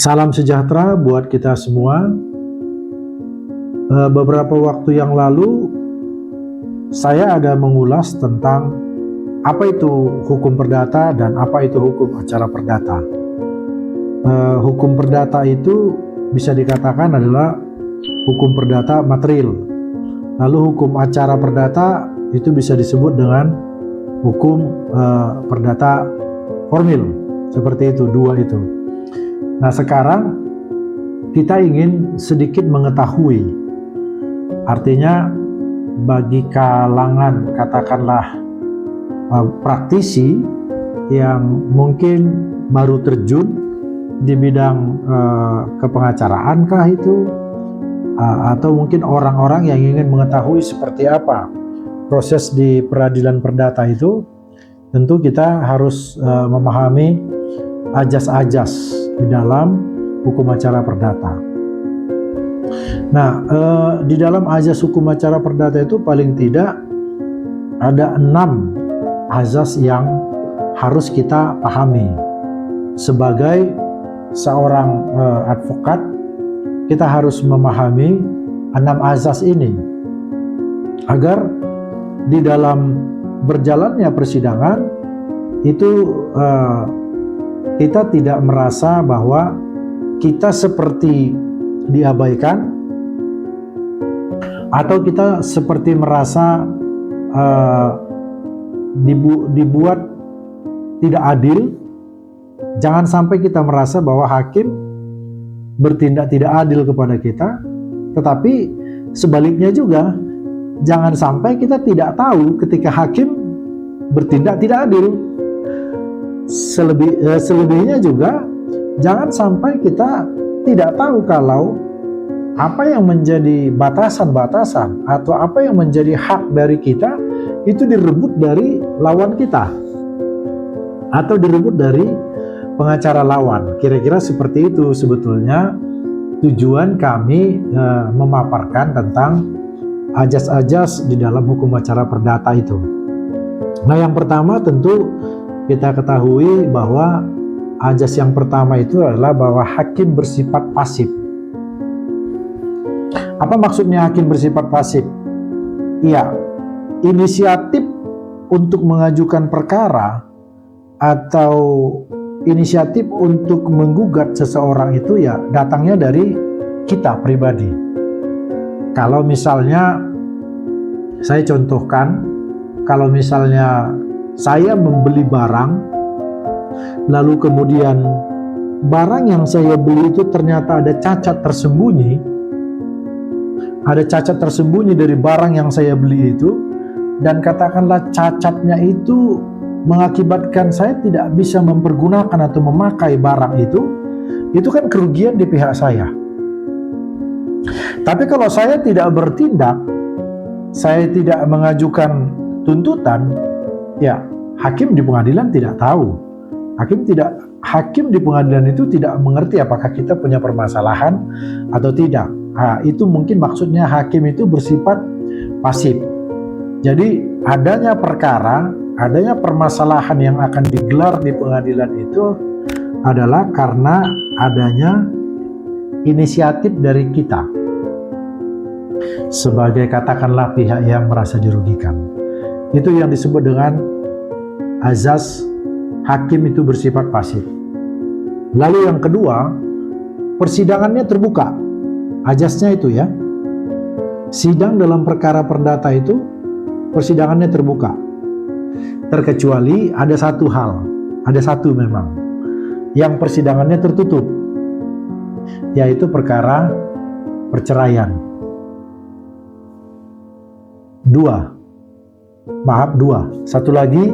Salam sejahtera buat kita semua. Beberapa waktu yang lalu saya ada mengulas tentang apa itu hukum perdata dan apa itu hukum acara perdata. Hukum perdata itu bisa dikatakan adalah hukum perdata material. Lalu hukum acara perdata itu bisa disebut dengan hukum perdata formil. Seperti itu, dua itu. Nah, sekarang kita ingin sedikit mengetahui, artinya bagi kalangan katakanlah praktisi yang mungkin baru terjun di bidang kepengacaraan kah itu, atau mungkin orang-orang yang ingin mengetahui seperti apa proses di peradilan perdata itu, tentu kita harus memahami ajas-ajas di dalam hukum acara perdata. Nah, di dalam ajas hukum acara perdata itu paling tidak ada 6 azas yang harus kita pahami. Sebagai seorang advokat, kita harus memahami 6 azas ini agar di dalam berjalannya persidangan itu kita tidak merasa bahwa kita seperti diabaikan atau kita seperti merasa dibuat tidak adil. Jangan sampai kita merasa bahwa hakim bertindak tidak adil kepada kita, tetapi sebaliknya juga jangan sampai kita tidak tahu ketika hakim bertindak tidak adil. Selebihnya juga jangan sampai kita tidak tahu kalau apa yang menjadi batasan-batasan atau apa yang menjadi hak dari kita itu direbut dari lawan kita atau direbut dari pengacara lawan. Kira-kira seperti itu sebetulnya tujuan kami memaparkan tentang ajas-ajas di dalam hukum acara perdata itu. Nah, yang pertama tentu kita ketahui bahwa ajas yang pertama itu adalah bahwa hakim bersifat pasif. Apa maksudnya hakim bersifat pasif? Iya, inisiatif untuk mengajukan perkara atau inisiatif untuk menggugat seseorang itu ya datangnya dari kita pribadi. Kalau misalnya saya contohkan, kalau misalnya saya membeli barang, lalu kemudian barang yang saya beli itu ternyata ada cacat tersembunyi, dari barang yang saya beli itu, dan katakanlah cacatnya itu mengakibatkan saya tidak bisa mempergunakan atau memakai barang itu kan kerugian di pihak saya. Tapi kalau saya tidak bertindak, saya tidak mengajukan tuntutan, ya hakim di pengadilan tidak tahu. Hakim di pengadilan itu tidak mengerti apakah kita punya permasalahan atau tidak. Nah, itu mungkin maksudnya hakim itu bersifat pasif. Jadi adanya perkara, adanya permasalahan yang akan digelar di pengadilan itu adalah karena adanya inisiatif dari kita sebagai katakanlah pihak yang merasa dirugikan. Itu yang disebut dengan azas hakim itu bersifat pasif. Lalu yang kedua, persidangannya terbuka. Azasnya itu ya, sidang dalam perkara perdata itu persidangannya terbuka. Terkecuali ada satu hal, ada satu memang yang persidangannya tertutup, yaitu perkara perceraian. Dua. Satu lagi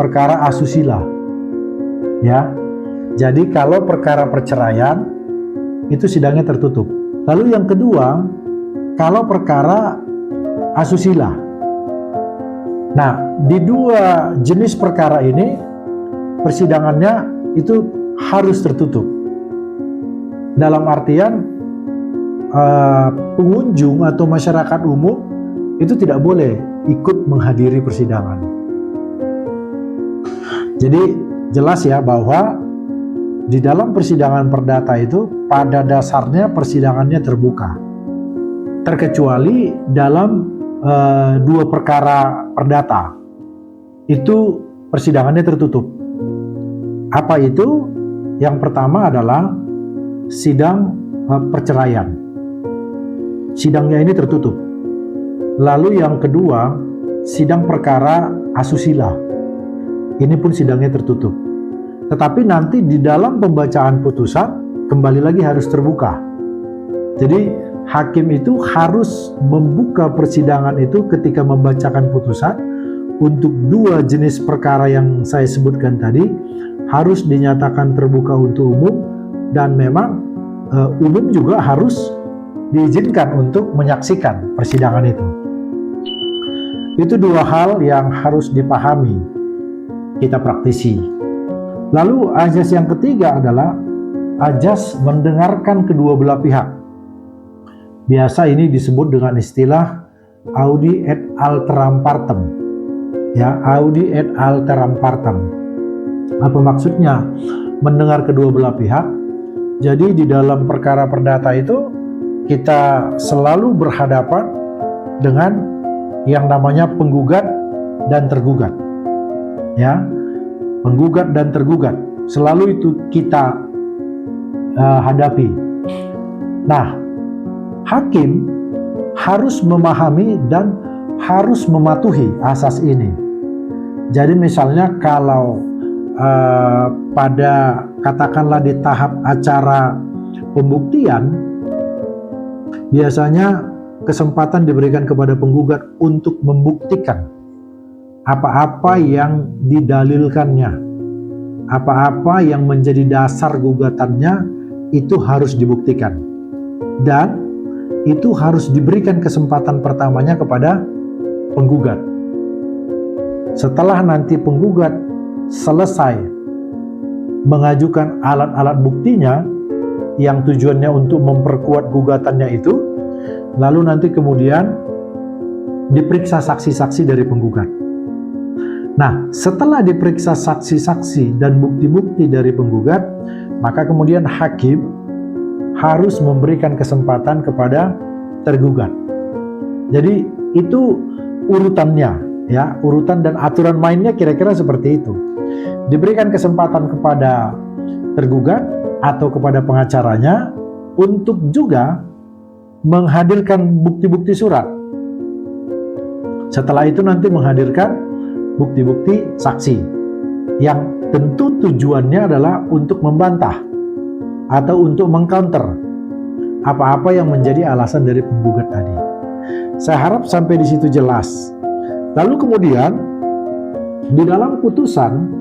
perkara asusila. Ya. Jadi kalau perkara perceraian itu sidangnya tertutup. Lalu yang kedua, kalau perkara asusila. Nah, di dua jenis perkara ini persidangannya itu harus tertutup. Dalam artian pengunjung atau masyarakat umum itu tidak boleh ikut menghadiri persidangan. Jadi jelas ya bahwa di dalam persidangan perdata itu pada dasarnya persidangannya terbuka, terkecuali dalam dua perkara perdata itu persidangannya tertutup. Apa itu? Yang pertama adalah sidang perceraian. Sidangnya ini tertutup. Lalu yang kedua, sidang perkara asusila. Ini pun sidangnya tertutup. Tetapi nanti di dalam pembacaan putusan kembali lagi harus terbuka. Jadi hakim itu harus membuka persidangan itu ketika membacakan putusan untuk dua jenis perkara yang saya sebutkan tadi harus dinyatakan terbuka untuk umum, dan memang umum juga harus diizinkan untuk menyaksikan persidangan itu. Itu dua hal yang harus dipahami kita praktisi. Lalu azas yang ketiga adalah azas mendengarkan kedua belah pihak. Biasa ini disebut dengan istilah audi et alteram partem. Ya, audi et alteram partem. Apa maksudnya? Mendengar kedua belah pihak. Jadi di dalam perkara perdata itu kita selalu berhadapan dengan yang namanya penggugat dan tergugat. Ya, penggugat dan tergugat selalu itu kita hadapi. Nah, hakim harus memahami dan harus mematuhi asas ini. Jadi misalnya kalau pada katakanlah di tahap acara pembuktian, biasanya kesempatan diberikan kepada penggugat untuk membuktikan apa-apa yang didalilkannya, apa-apa yang menjadi dasar gugatannya itu harus dibuktikan, dan itu harus diberikan kesempatan pertamanya kepada penggugat. Setelah nanti penggugat selesai mengajukan alat-alat buktinya yang tujuannya untuk memperkuat gugatannya itu, lalu nanti kemudian diperiksa saksi-saksi dari penggugat. Nah, setelah diperiksa saksi-saksi dan bukti-bukti dari penggugat, maka kemudian hakim harus memberikan kesempatan kepada tergugat. Jadi itu urutannya, ya, urutan dan aturan mainnya kira-kira seperti itu. Diberikan kesempatan kepada tergugat atau kepada pengacaranya untuk juga menghadirkan bukti-bukti surat. Setelah itu nanti menghadirkan bukti-bukti saksi yang tentu tujuannya adalah untuk membantah atau untuk mengcounter apa-apa yang menjadi alasan dari penggugat tadi. Saya harap sampai di situ jelas. Lalu kemudian di dalam putusan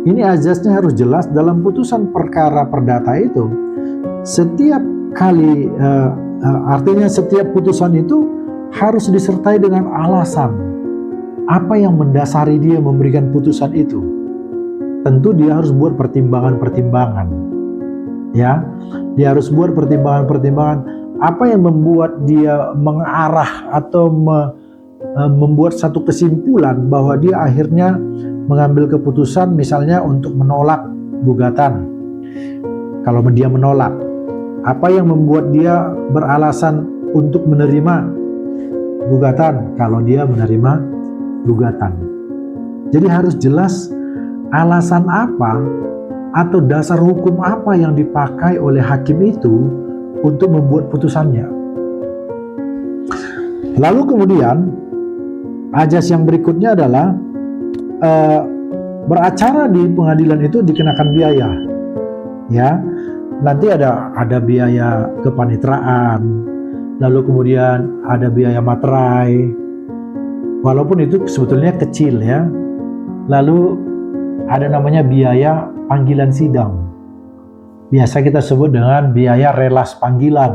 ini azasnya harus jelas. Dalam putusan perkara perdata itu setiap kali artinya setiap putusan itu harus disertai dengan alasan apa yang mendasari dia memberikan putusan itu. Tentu dia harus buat pertimbangan-pertimbangan, ya, dia harus buat pertimbangan-pertimbangan apa yang membuat dia mengarah atau membuat satu kesimpulan bahwa dia akhirnya mengambil keputusan misalnya untuk menolak gugatan. Kalau dia menolak, apa yang membuat dia beralasan untuk menerima gugatan kalau dia menerima gugatan. Jadi harus jelas alasan apa atau dasar hukum apa yang dipakai oleh hakim itu untuk membuat putusannya. Lalu kemudian azas yang berikutnya adalah beracara di pengadilan itu dikenakan biaya, ya. Nanti ada biaya kepanitraan, lalu kemudian ada biaya materai, walaupun itu sebetulnya kecil, ya. Lalu ada namanya biaya panggilan sidang, biasa kita sebut dengan biaya relas panggilan,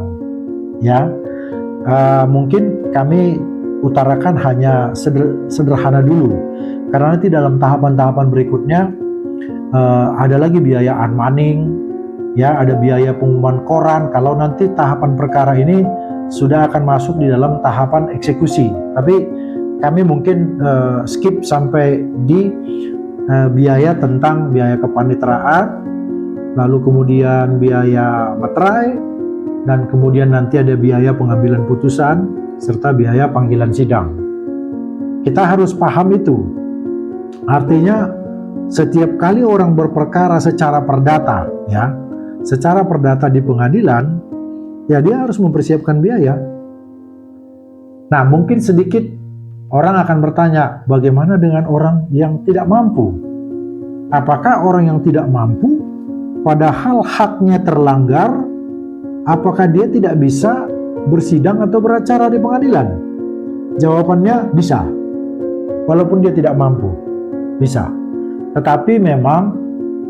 ya. Mungkin kami utarakan hanya sederhana dulu, karena nanti dalam tahapan-tahapan berikutnya ada lagi biaya unmanning, ya, ada biaya pengumuman koran kalau nanti tahapan perkara ini sudah akan masuk di dalam tahapan eksekusi. Tapi kami mungkin skip sampai di biaya tentang biaya kepanitraan, lalu kemudian biaya materai, dan kemudian nanti ada biaya pengambilan putusan, serta biaya panggilan sidang. Kita harus paham itu. Artinya setiap kali orang berperkara secara perdata, ya, secara perdata di pengadilan, ya dia harus mempersiapkan biaya. Nah, mungkin sedikit orang akan bertanya, bagaimana dengan orang yang tidak mampu? Apakah orang yang tidak mampu, padahal haknya terlanggar, apakah dia tidak bisa bersidang atau beracara di pengadilan? Jawabannya bisa. Walaupun dia tidak mampu, bisa. Tetapi memang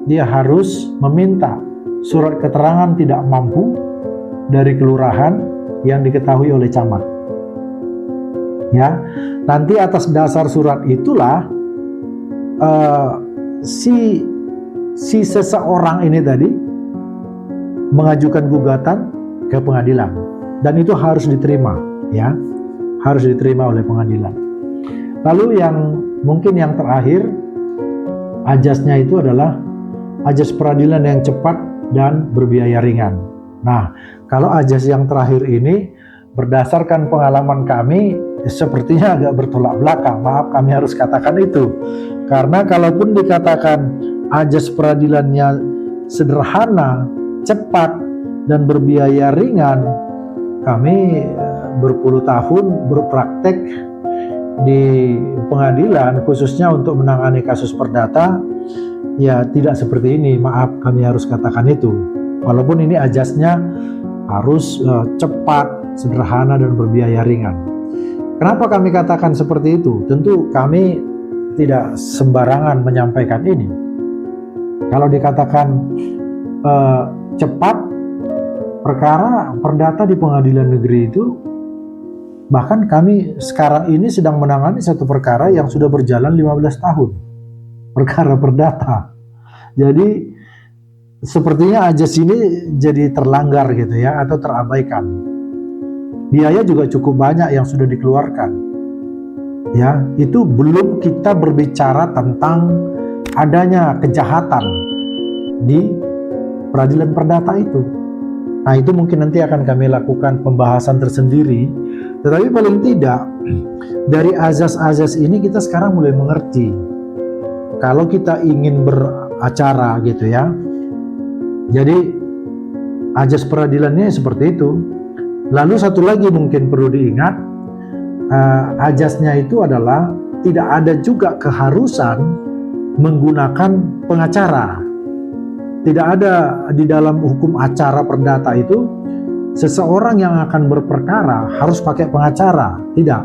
dia harus meminta surat keterangan tidak mampu dari kelurahan yang diketahui oleh camat. Ya, nanti atas dasar surat itulah si seseorang ini tadi mengajukan gugatan ke pengadilan, dan itu harus diterima, ya, harus diterima oleh pengadilan. Lalu yang mungkin yang terakhir, ajasnya itu adalah ajas peradilan yang cepat dan berbiaya ringan. Nah, kalau ajas yang terakhir ini berdasarkan pengalaman kami sepertinya agak bertolak belakang. Maaf, kami harus katakan itu. Karena kalaupun dikatakan ajas peradilannya sederhana, cepat, dan berbiaya ringan, kami berpuluh tahun berpraktek di pengadilan khususnya untuk menangani kasus perdata, ya tidak seperti ini. Maaf, kami harus katakan itu. Walaupun ini ajasnya harus cepat, sederhana, dan berbiaya ringan. Kenapa kami katakan seperti itu? Tentu kami tidak sembarangan menyampaikan ini. Kalau dikatakan cepat, perkara perdata di pengadilan negeri itu, bahkan kami sekarang ini sedang menangani satu perkara yang sudah berjalan 15 tahun. Perkara perdata. Jadi sepertinya ajas ini jadi terlanggar gitu ya, atau terabaikan. Biaya juga cukup banyak yang sudah dikeluarkan. Ya, itu belum kita berbicara tentang adanya kejahatan di peradilan perdata itu. Nah, itu mungkin nanti akan kami lakukan pembahasan tersendiri. Tetapi paling tidak dari azas-azas ini kita sekarang mulai mengerti. Kalau kita ingin beracara gitu ya. Jadi ajas peradilannya seperti itu. Lalu satu lagi mungkin perlu diingat, ajasnya itu adalah tidak ada juga keharusan menggunakan pengacara. Tidak ada di dalam hukum acara perdata itu seseorang yang akan berperkara harus pakai pengacara. Tidak.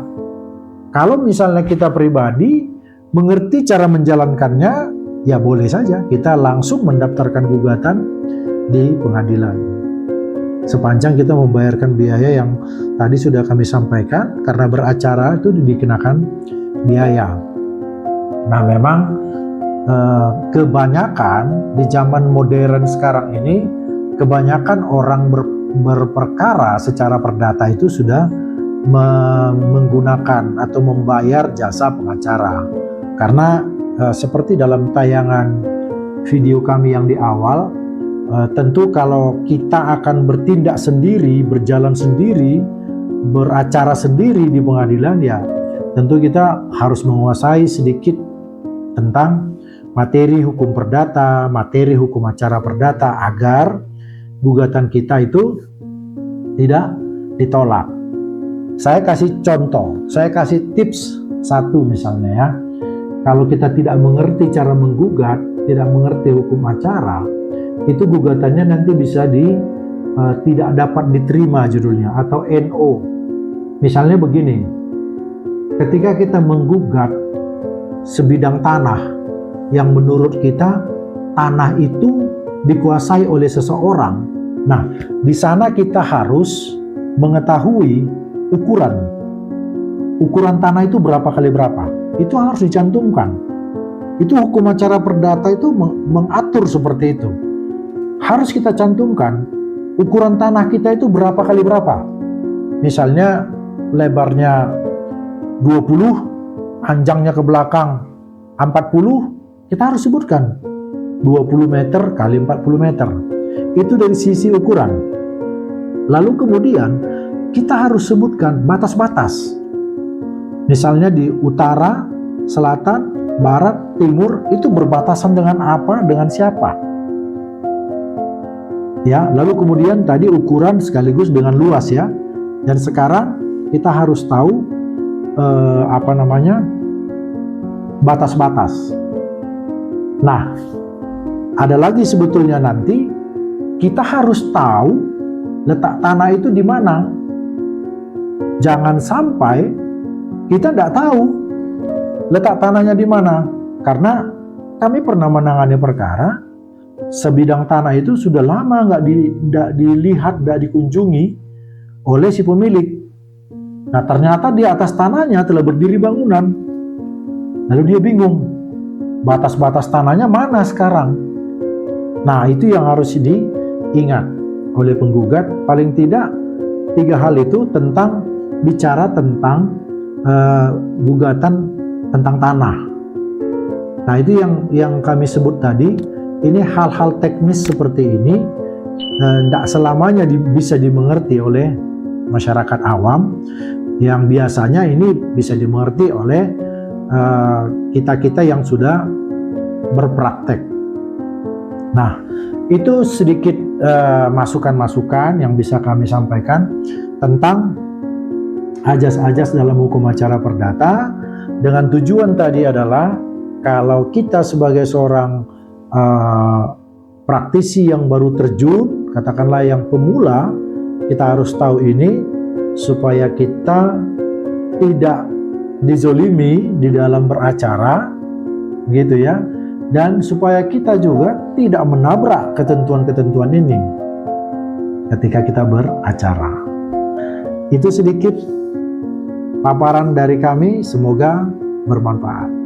Kalau misalnya kita pribadi mengerti cara menjalankannya, ya boleh saja kita langsung mendaftarkan gugatan di pengadilan. Sepanjang kita membayarkan biaya yang tadi sudah kami sampaikan, karena beracara itu dikenakan biaya. Nah, memang kebanyakan di zaman modern sekarang ini, kebanyakan orang berperkara secara perdata itu sudah menggunakan atau membayar jasa pengacara. Karena seperti dalam tayangan video kami yang di awal, tentu kalau kita akan bertindak sendiri, berjalan sendiri, beracara sendiri di pengadilan, ya tentu kita harus menguasai sedikit tentang materi hukum perdata, materi hukum acara perdata, agar gugatan kita itu tidak ditolak. Saya kasih contoh, saya kasih tips satu misalnya ya. Kalau kita tidak mengerti cara menggugat, tidak mengerti hukum acara, itu gugatannya nanti bisa tidak dapat diterima judulnya, atau NO. Misalnya begini, ketika kita menggugat sebidang tanah yang menurut kita tanah itu dikuasai oleh seseorang. Nah, di sana kita harus mengetahui ukuran tanah itu berapa kali berapa. Itu harus dicantumkan. Itu hukum acara perdata itu mengatur seperti itu. Harus kita cantumkan ukuran tanah kita itu berapa kali berapa. Misalnya lebarnya 20, panjangnya ke belakang 40, kita harus sebutkan 20 meter kali 40 meter. Itu dari sisi ukuran. Lalu kemudian kita harus sebutkan batas-batas. Misalnya di utara, selatan, barat, timur itu berbatasan dengan apa, dengan siapa. Ya, lalu kemudian tadi ukuran sekaligus dengan luas ya. Dan sekarang kita harus tahu batas-batas. Nah, ada lagi sebetulnya nanti kita harus tahu letak tanah itu di mana. Jangan sampai kita tidak tahu letak tanahnya di mana. Karena kami pernah menangani perkara, sebidang tanah itu sudah lama nggak dilihat, nggak dikunjungi oleh si pemilik. Nah, ternyata di atas tanahnya telah berdiri bangunan. Lalu dia bingung, batas-batas tanahnya mana sekarang? Nah, itu yang harus diingat oleh penggugat. Paling tidak 3 hal itu bicara tentang gugatan tentang tanah. Nah, itu yang kami sebut tadi. Ini hal-hal teknis seperti ini tidak selamanya bisa dimengerti oleh masyarakat awam, yang biasanya ini bisa dimengerti oleh kita-kita yang sudah berpraktek. Nah, itu sedikit masukan-masukan yang bisa kami sampaikan tentang ajas-ajas dalam hukum acara perdata, dengan tujuan tadi adalah kalau kita sebagai seorang praktisi yang baru terjun, katakanlah yang pemula, kita harus tahu ini supaya kita tidak dizolimi di dalam beracara, gitu ya, dan supaya kita juga tidak menabrak ketentuan-ketentuan ini ketika kita beracara. Itu sedikit paparan dari kami, semoga bermanfaat.